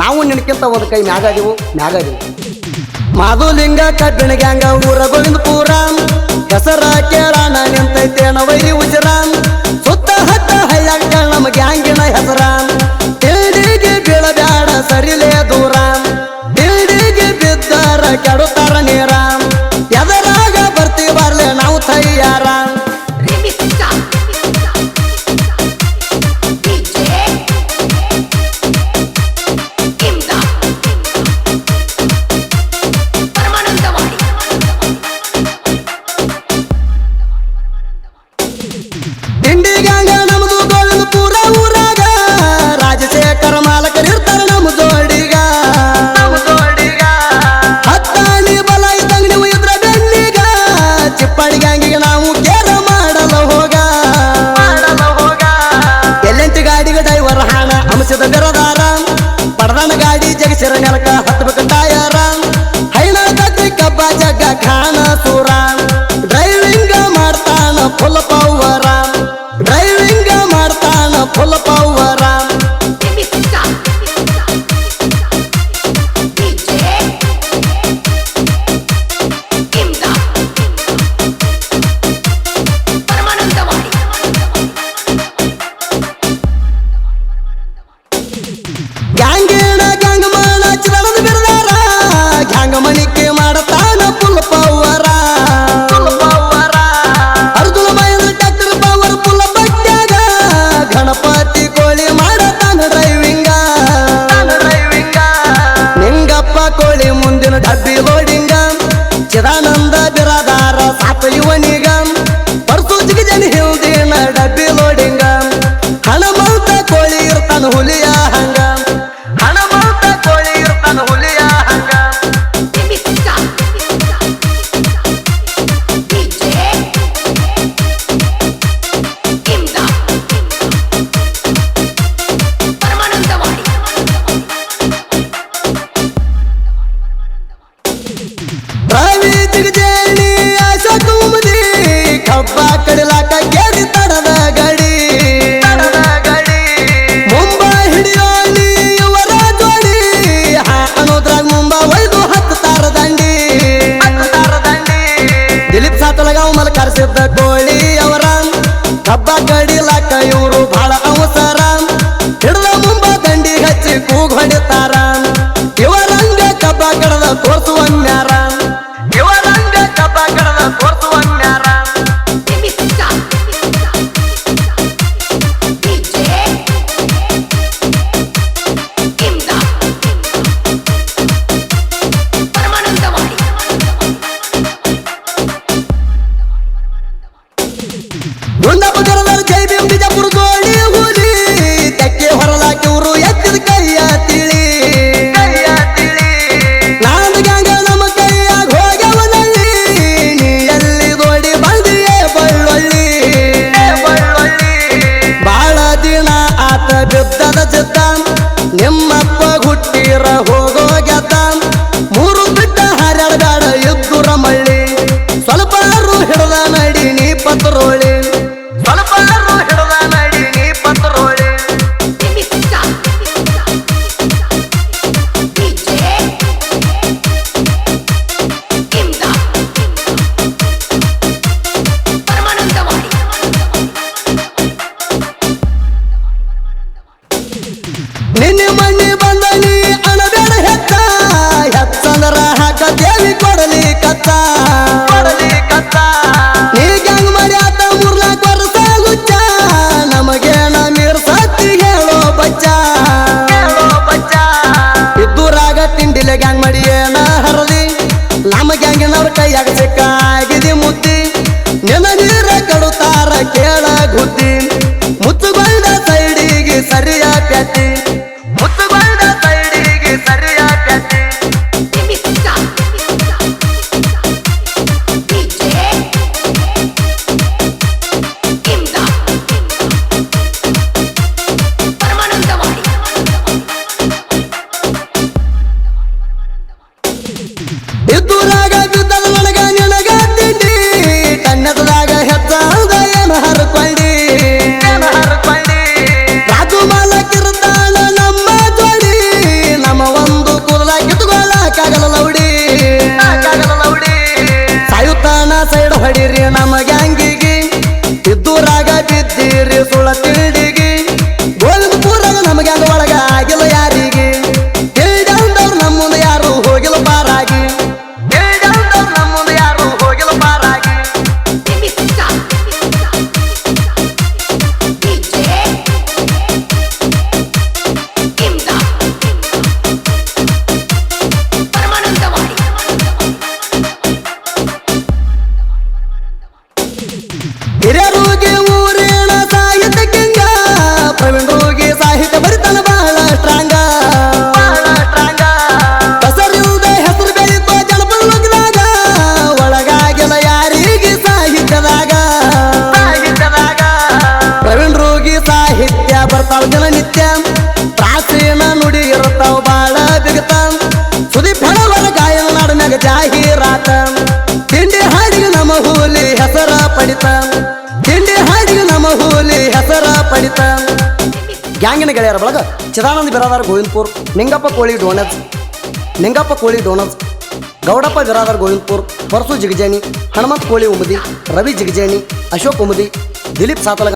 ನಾವು ನಿನಕ್ಕಿಂತ ಒಂದು ಕೈ ಮ್ಯಾಗಾದಿವು ಮಾಧುಲಿಂಗ ಕಬ್ಬಿಣ ಗ್ಯಾಂಗ ಊರ ಗೋವಿಂದಪುರ ಹೆಸರ ಕೇಳಾಣ ನಿಂತೈತೇನ ವೈರಿ ಉಜರಾಮ್ ಸುತ್ತ ಹತ್ತ ಹಳ್ಯಾಗ ನಮ್ಮ ಗ್ಯಾಂಗಿನ ಹೆಸರ ತಿಂಡಿಗೆ ಬೀಳಬ್ಯಾಡ ಸರಿಲೇ ದೂರ ತಿಂಡಿಗೆ ಬಿದ್ದಾರ ಕೆಡುತ್ತಾರ ನೀರ ಎದರಾಗ ಬರ್ತೀವಾರ್ಲೆ ನಾವು ತಯ್ಯಾರ ಬಿರದಾರ ಪಡದನ ಗಾಡಿ ಜಗಸಿರ ನೆಲಕ ಹತ್ತಬೇಕು ಟಯರ ಹೈನ ಕತ್ತಿ ಕಬ್ಬ ಜಗ್ಗ ಖಾನ ಸೂರ ಡ್ರೈವಿಂಗ್ ಮಾಡ್ತಾನ ಫುಲ್ ಪವರ ಡ್ರೈವಿಂಗ್ ಮಾಡ್ತಾನ ಫುಲ್ ಪವರ ಮನಿಕೆ ಮಾಡತಾನ full power Arjuna Mahindra tractor power full ಬಟ್ಟ್ಯಾಗ ಗಣಪತಿ ಕೋಳಿ ಮಾಡತಾನ ಡ್ರೈವಿಂಗ ನಿಂಗಪ್ಪ ಕೋಳಿ ಮುಂದಿನ ಡಬ್ಬಿ ಲೋಡಿಂಗ ಚಿದಾನಂದ ಬಿರದಾರ ಸಾತ ಇವನಿಗ ಪರ್ಸು ಜಿಗಜನ ಹಿಂದಿನ ಡಬ್ಬಿ ಲೋಡಿಂಗ ಹಣಮಂತ ಕೋಳಿ ಇರ್ತಾನ ಹುಲಿಯ ಹಂಗ ಹಣಮಂತ ಕೋಳಿ ಇರ್ತಾನ ಹುಲಿಯ ಹಂಗ ಕಬ್ಬ ಕಡಿಲಾಕ ಕೇಳಿ ತಡದ ಗಡಿ ಮುಂಬೈ ಹಿಡಿಯೋಣಿ ಇವರ ಜೋಡಿ ಅನ್ನೋದ್ರಾಗ ಮುಂಬೈ ಒಯ್ದು ಹತ್ತಾರ ದಂಡಿ ದಿಲೀಪ್ ಸಾತಲಗಾವ್ ಮಲ ಕರೆಸಿದ್ದ ಕೋಳಿ ಅವರ ಕಬ್ಬ ಕಡಿಲಾಕ ಇವರು ಬಹಳ ಅವಸರ ಹಿಡಿದ ಮುಂಬೈ ದಂಡಿ ಹಚ್ಚಿ ಕೂಗ್ ಹೊಡಿತಾರ ಇವರಂಗ ಕಬ್ಬ ಕಡದ ತೋರ್ಸುವನ್ಯಾರ ಇವರಂಗ ಕಬ್ಬ ಕಡದ ತೋರ್ಸುವನ್ಯಾರ ಗುಂಡಪುರದ ಜೈ ಭೀಮ್ ಬಿಜಾಪುರ ಗೋಳಿ ಹುಲಿ ತೆಕ್ಕೆ ಹೊರಲಾಕಿ ಇವರು ಎತ್ತಿದ ಕೈಯ ತಿಳಿ ನಾದ ಗ್ಯಾಂಗ ನಮ್ಮ ಕೈಯಾಗ ಹೋಗ್ಯವನಲ್ಲಿ ನೀ ಎಲ್ಲಿ ದೋಡಿ ಬಂದಿಯೇ ಬಳ್ಳೊಳ್ಳಿ ಬಾಳ ದಿನ ಆತ ಬಿದ್ದದ ಜಿದ್ದ ನಿಮ್ಮಪ್ಪ ಹುಟ್ಟಿರ ಹೋಗೋ ಗೆದ್ದ ಮೂರು ಬಿಟ್ಟ ಹರ್ಯಾಡಬೇಡ ಇದ್ದುರ ಮಳ್ಳಿ ಸ್ವಲ್ಪ ಹಿಡದ ನಡಿ ನೀ ಪತ್ರೋಳಿ ಹಿಡದ ನಡಿ ನೀ ಪತ್ರೋಳಿ ನಿನ್ನೆ ಮಣ್ಣಿ ಬಂದ ನೀ ಅಣಬೇಡ ಹೆತ್ತಂದ್ರ ಹಾಕ ದೇವಿ ಕೊಡಲಿ ಕತ್ತ ನೀ ಗ್ಯಾಂಗ್ ಮಾಡಿ ಆತ ಮೂರ್ನಾಲ್ಕು ವರ್ಷ ಗುಚ್ಚ ನಮಗೇನ ಮೀರ್ ಸತ್ತಿ ಹೇಳೋ ಬಚ್ಚ ಇದ್ದೂರಾಗ ತಿಂಡಿಲೆ ಗ್ಯಾಂಗ್ ಮಾಡಿ ಏನ ಹರದಿ ನಮ್ಮ ಗ್ಯಾಂಗಿನವ್ರ ಕೈಯಾಗ ಸಿಕ್ಕಾಗಿದಿ ಮುದ್ದಿ ನಿನ್ನ ನೀರ ಕಡುತ್ತಾರ ಕೇಳ ಗುದ್ದಿ ಮುತ್ತುಗೊಂಡ ಸೈಡಿಗೆ ಸರಿಯ ಪ್ಯಾತಿ ಮುತ್ತುಗೊಂಡ ಸೈಡಿಗೆ ಸರಿಯ ಪ್ಯಾತಿ ಇದ್ದೂರಾಗ ಬಿದ್ದದ ನನಗ ನಿನಗ ತಿಂಡಿ ಕನ್ನಡದಾಗ ಹೆಜ್ಜಾದ ಏನ ಹರ್ಕೊಂಡಿ ರಾಜು ಮಾಲಕಿರ್ತಾನ ಹೊಡಿತ ಗ್ಯಾಂಗಿನ ಗೆಳೆಯರ ಬಳಗ ಚಿದಾನಂದ ಬಿರಾದಾರ್ ಗೋವಿಂದಪುರ್, ನಿಂಗಪ್ಪ ಕೋಳಿ ಡೋನಲ್ಸ್, ಗೌಡಪ್ಪ ಬಿರಾದಾರ್ ಗೋವಿಂದಪುರ್, ಪರಸು ಜಿಗಜೇಣಿ, ಹನುಮಂತ್ ಕೋಳಿ ಉಮದಿ, ರವಿ ಜಿಗಜೇಣಿ, ಅಶೋಕ್ ಉಮದಿ, ದಿಲೀಪ್ ಸಾತಲಗ